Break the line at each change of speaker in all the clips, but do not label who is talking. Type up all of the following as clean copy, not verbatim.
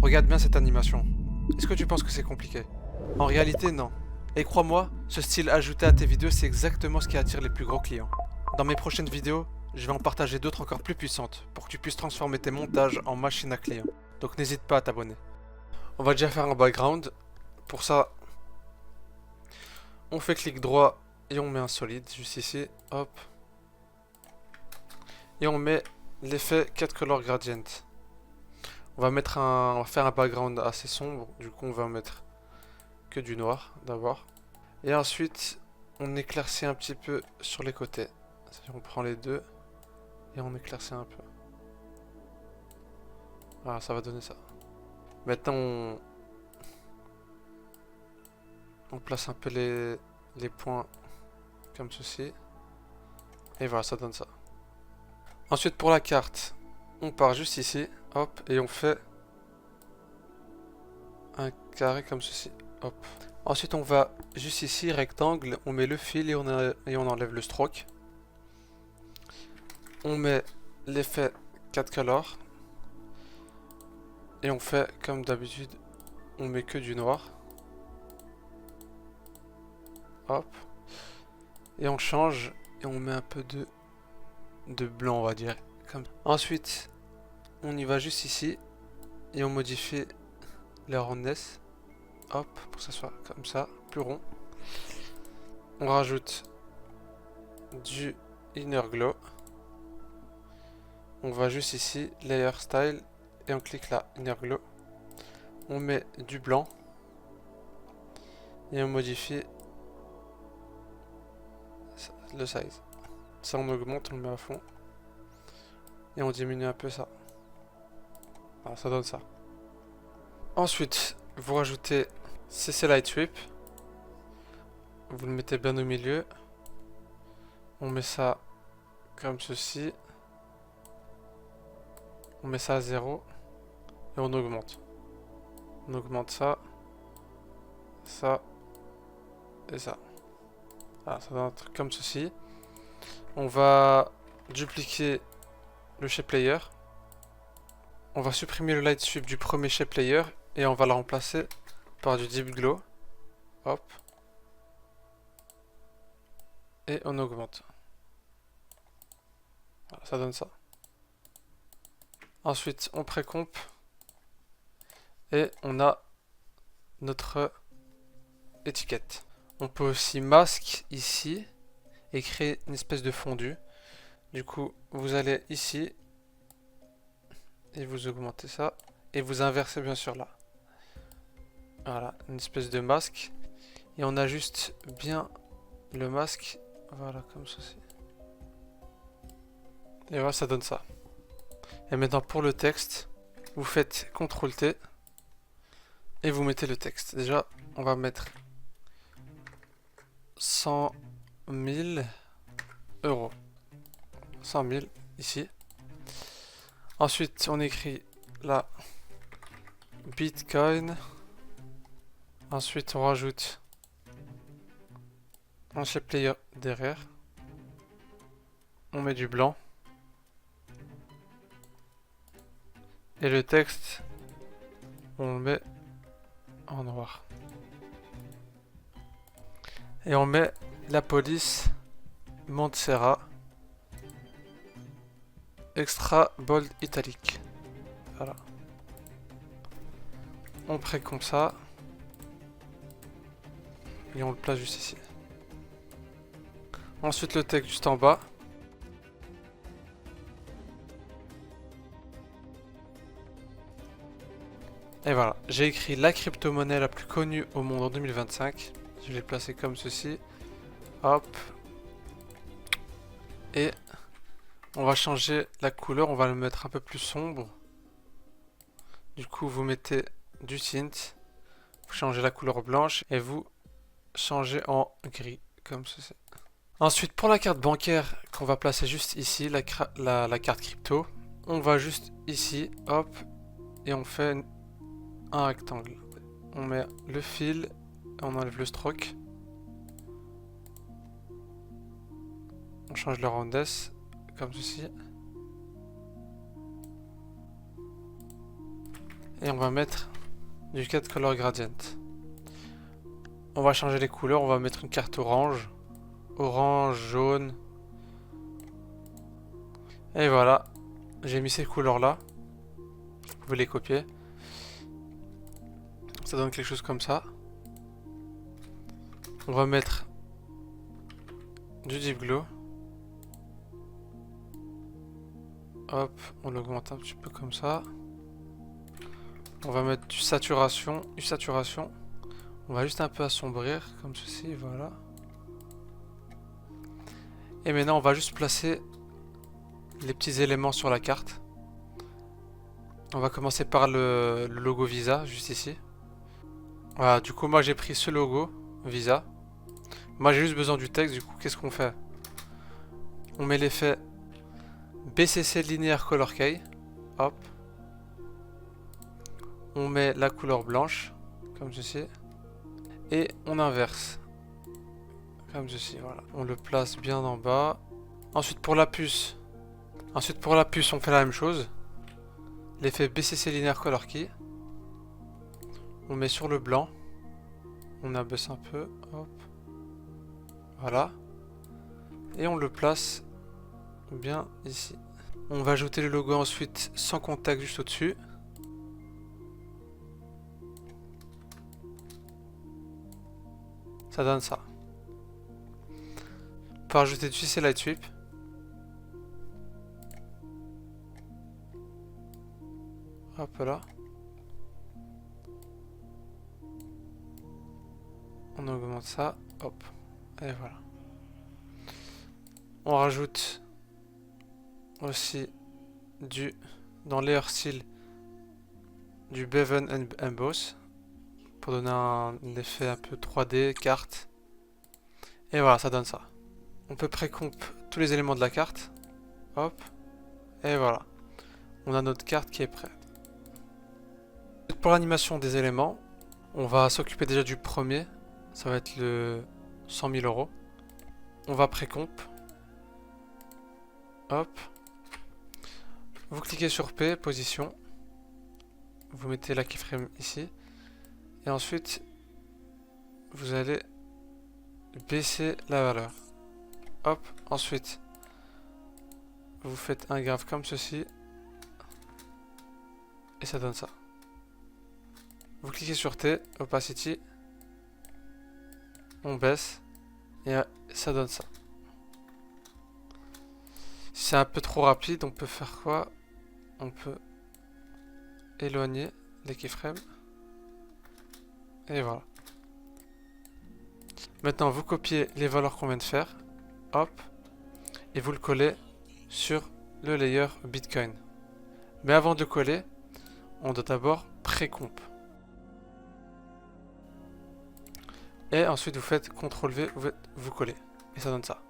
Regarde bien cette animation. Est-ce que tu penses que c'est compliqué? En réalité, non. Et crois-moi, ce style ajouté à tes vidéos, c'est exactement ce qui attire les plus gros clients. Dans mes prochaines vidéos, je vais en partager d'autres encore plus puissantes pour que tu puisses transformer tes montages en machine à clients. Donc n'hésite pas à t'abonner. On va déjà faire un background. Pour ça, on fait clic droit et on met un solide juste ici. Hop. Et on met l'effet 4 color gradient. On va faire un background assez sombre. Du coup, on va mettre que du noir d'abord. Et ensuite, on éclaircit un petit peu sur les côtés. C'est-à-dire on prend les deux et on éclaircit un peu. Voilà, ça va donner ça. Maintenant, on place un peu les points comme ceci. Et voilà, ça donne ça. Ensuite, pour la carte, on part juste ici. Hop, et on fait un carré comme ceci. Hop. Ensuite, on va juste ici, rectangle, on met le fil et on enlève le stroke. On met l'effet 4 color. Et on fait comme d'habitude, on met que du noir. Hop. Et on change et on met un peu de blanc, on va dire. Ensuite, on y va juste ici et on modifie la rondesse. Hop, pour que ça soit comme ça, plus rond. On rajoute du inner glow. On va juste ici, layer style, et on clique là, inner glow. On met du blanc et on modifie le size. Ça, on augmente, on le met à fond et on diminue un peu ça. Voilà, ça donne ça. Ensuite, vous rajoutez CC Light Sweep. Vous le mettez bien au milieu. On met ça comme ceci. On met ça à 0. Et on augmente. On augmente ça. Ça. Et ça. Voilà, ça donne un truc comme ceci. On va dupliquer le shape layer. On va supprimer le light sweep du premier shape layer. Et on va le remplacer par du deep glow. Hop. Et on augmente. Voilà, ça donne ça. Ensuite, on précomp. Et on a notre étiquette. On peut aussi masque ici et créer une espèce de fondu. Du coup, vous allez ici et vous augmentez ça et vous inversez bien sûr là. Voilà, une espèce de masque et on ajuste bien le masque. Voilà, comme ceci. Et voilà, ça donne ça. Et maintenant pour le texte, vous faites CTRL T et vous mettez le texte. Déjà, on va mettre 100 000 euros. 100 000 ici. Ensuite, on écrit là Bitcoin. Ensuite, on rajoute un shape layer derrière. On met du blanc. Et le texte, on le met en noir. Et on met la police Montserrat extra bold italique. Voilà. On précomp ça. Et on le place juste ici. Ensuite le texte juste en bas. Et voilà, j'ai écrit la crypto-monnaie la plus connue au monde en 2025. Je l'ai placé comme ceci. Hop. Et on va changer la couleur, on va le mettre un peu plus sombre. Du coup, vous mettez du tint. Vous changez la couleur blanche et vous changez en gris, comme ceci. Ensuite, pour la carte bancaire qu'on va placer juste ici, la carte crypto, on va juste ici, hop, et on fait un rectangle. On met le fil, on enlève le stroke. On change la rondesse, comme ceci. Et on va mettre du 4 color gradient. On va changer les couleurs, on va mettre une carte orange. Orange, jaune. Et voilà, j'ai mis ces couleurs là. Vous pouvez les copier. Ça donne quelque chose comme ça. On va mettre du deep glow. Hop, on l'augmente un petit peu comme ça. On va mettre du saturation. On va juste un peu assombrir comme ceci, voilà. Et maintenant on va juste placer les petits éléments sur la carte. On va commencer par le logo Visa, juste ici. Voilà, du coup moi j'ai pris ce logo Visa. Moi j'ai juste besoin du texte, du coup qu'est-ce qu'on fait? On met l'effet BCC Linear Color Key. Hop. On met la couleur blanche, comme ceci. Et on inverse. Comme ceci, voilà. On le place bien en bas. Ensuite pour la puce. on fait la même chose. L'effet BCC Linear Color Key. On met sur le blanc. On abaisse un peu. Hop. Voilà. Et on le place bien ici. On va ajouter le logo ensuite sans contact juste au-dessus. Ça donne ça. On peut rajouter du CC Light Sweep. Hop là. On augmente ça. Hop. Et voilà. On rajoute aussi dans Layer Style du Bevel and Emboss pour donner un effet un peu 3D, carte. Et voilà, ça donne ça. On peut pré-comp tous les éléments de la carte. Hop. Et voilà. On a notre carte qui est prête. Pour l'animation des éléments, on va s'occuper déjà du premier. Ça va être le 100 000 euros. On va pré-comp. Hop. Vous cliquez sur P, position. Vous mettez la keyframe ici. Et ensuite, vous allez baisser la valeur. Hop. Ensuite, vous faites un graphe comme ceci. Et ça donne ça. Vous cliquez sur T, Opacity. On baisse. Et ça donne ça. Si c'est un peu trop rapide, on peut faire quoi? On peut éloigner les keyframes. Et voilà. Maintenant, vous copiez les valeurs qu'on vient de faire. Hop. Et vous le collez sur le layer Bitcoin. Mais avant de coller, on doit d'abord pré-comp. Et ensuite, vous faites CTRL-V, vous collez. Et ça donne ça.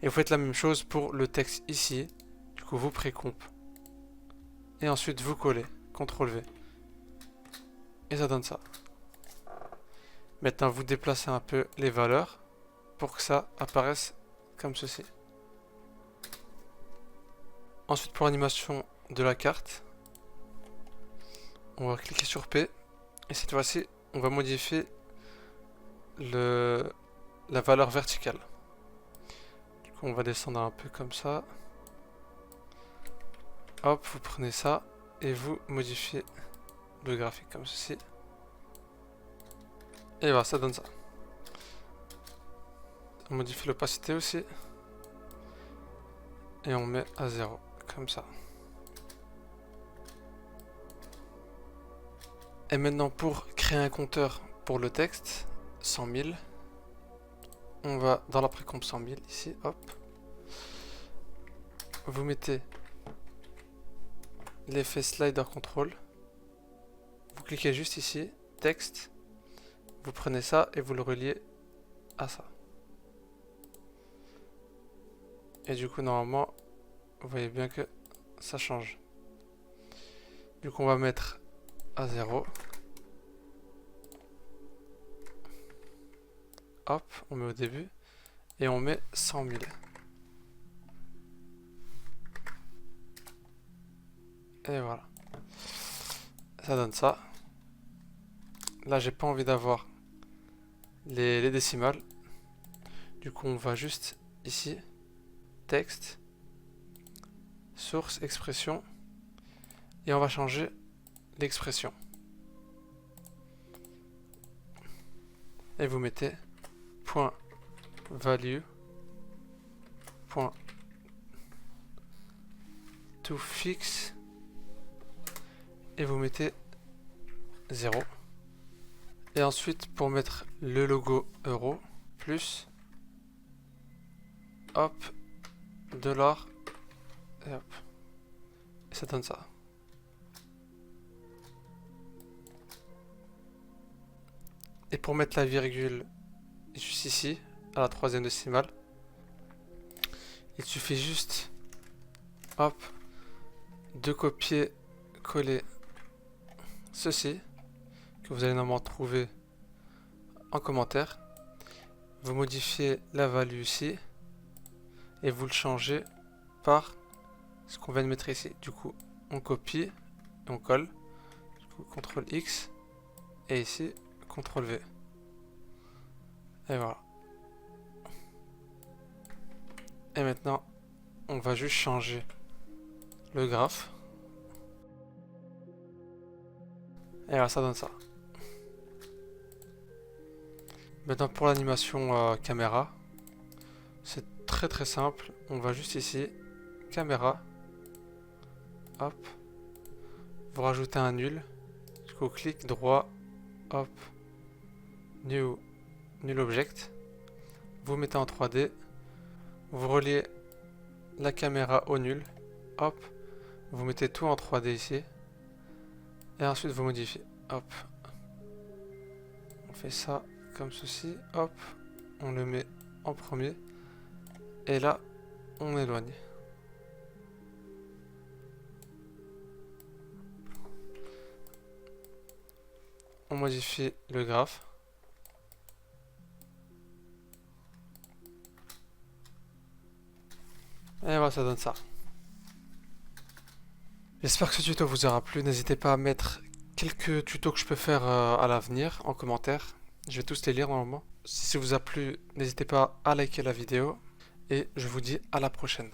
Et vous faites la même chose pour le texte ici. Du coup, vous pré-comp. Et ensuite, vous collez. CTRL-V. Et ça donne ça. Maintenant, vous déplacez un peu les valeurs pour que ça apparaisse comme ceci. Ensuite, pour l'animation de la carte, on va cliquer sur P. Et cette fois-ci, on va modifier la valeur verticale. Du coup, on va descendre un peu comme ça. Hop, vous prenez ça et vous modifiez le graphique comme ceci. Et voilà, ça donne ça. On modifie l'opacité aussi. Et on met à 0, comme ça. Et maintenant, pour créer un compteur pour le texte, 100 000. On va dans la précomp 100 000 ici, hop. Vous mettez l'effet slider control. Vous cliquez juste ici, texte. Vous prenez ça et vous le reliez à ça. Et du coup, normalement, vous voyez bien que ça change. Du coup, on va mettre à 0. Hop, on met au début. Et on met 100 000. Et voilà. ça donne ça. Là, j'ai pas envie d'avoir les décimales. Du coup, on va juste ici, texte, source, expression, et on va changer l'expression. Et vous mettez point value point to fix et vous mettez 0. Et ensuite, pour mettre le logo euro, plus, hop, dollar, et hop. Et ça donne ça. Et pour mettre la virgule juste ici, à la troisième décimale, il suffit juste, hop, de copier-coller ceci, que vous allez normalement trouver en commentaire. Vous modifiez la value ici, et vous le changez par ce qu'on vient de mettre ici. Du coup, on copie, et on colle. Du coup, CTRL X, et ici, CTRL V. Et voilà. Et maintenant, on va juste changer le graphe. Et là, ça donne ça. Maintenant, pour l'animation caméra, c'est très simple. On va juste ici, caméra. Hop. Vous rajoutez un nul. Du coup, clic droit. Hop. New object. Vous mettez en 3D. Vous reliez la caméra au nul. Hop. Vous mettez tout en 3D ici. Et ensuite vous modifiez. Hop. On fait ça comme ceci. Hop. On le met en premier. Et là, on éloigne. On modifie le graphe. Et voilà, ça donne ça. J'espère que ce tuto vous aura plu. N'hésitez pas à mettre quelques tutos que je peux faire à l'avenir en commentaire. Je vais tous les lire normalement. Si ça vous a plu, n'hésitez pas à liker la vidéo. Et je vous dis à la prochaine.